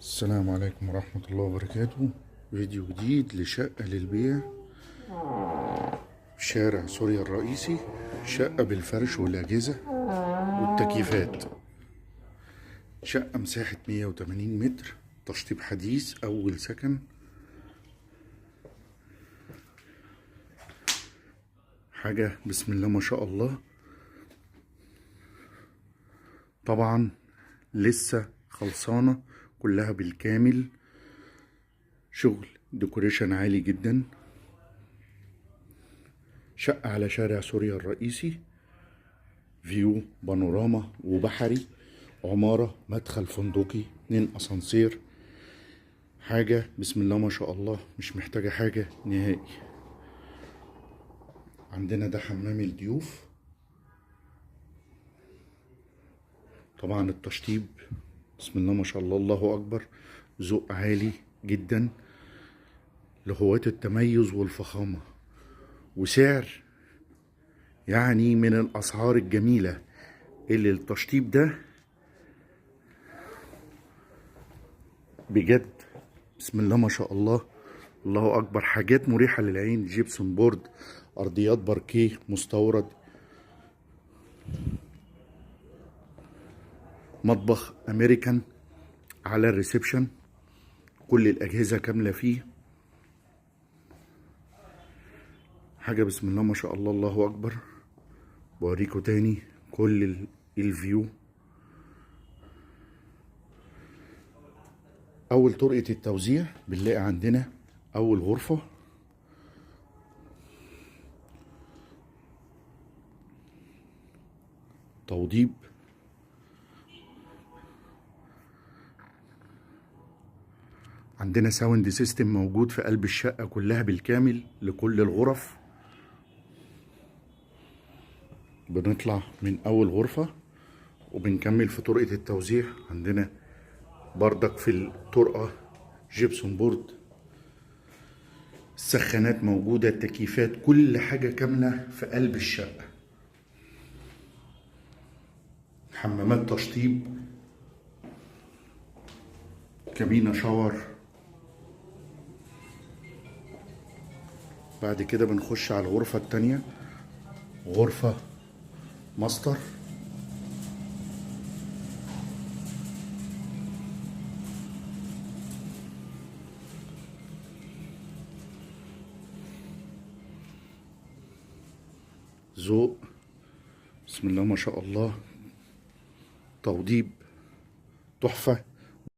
السلام عليكم ورحمة الله وبركاته. فيديو جديد لشقة للبيع في شارع سوريا الرئيسي. شقة بالفرش والأجهزة والتكييفات. شقة مساحة 180 متر، تشطيب حديث، أول سكن. حاجة بسم الله ما شاء الله. طبعا لسه خلصانة كلها بالكامل، شغل ديكوريشن عالي جدا. شقة على شارع سوريا الرئيسي، فيو بانوراما وبحري، عمارة مدخل فندقي، 2 اسانسير. حاجة بسم الله ما شاء الله، مش محتاجة حاجة نهائي. عندنا ده حمام الضيوف. طبعا التشطيب بسم الله ما شاء الله، الله اكبر، ذوق عالي جدا لهواة التميز والفخامة، وسعر يعني من الاسعار الجميلة اللي التشطيب ده بجد بسم الله ما شاء الله، الله اكبر. حاجات مريحة للعين، جيبسون بورد، ارضيات باركيه مستورد، مطبخ امريكان على الريسبشن، كل الاجهزة كاملة فيه. حاجة بسم الله ما شاء الله، الله اكبر. بوريكم تاني كل الفيو. اول طرقة التوزيع بنلاقي عندنا اول غرفة، توضيب. عندنا ساوند سيستم موجود في قلب الشقة كلها بالكامل لكل الغرف. بنطلع من اول غرفة وبنكمل في طرقة التوزيع. عندنا بردك في الطرقة جيبسون بورد، السخانات موجودة، التكييفات، كل حاجة كاملة في قلب الشقة. حمامات تشطيب، كابينة شاور. بعد كده بنخش على الغرفة التانية، غرفة ماستر. ذوق بسم الله ما شاء الله، توضيب تحفة.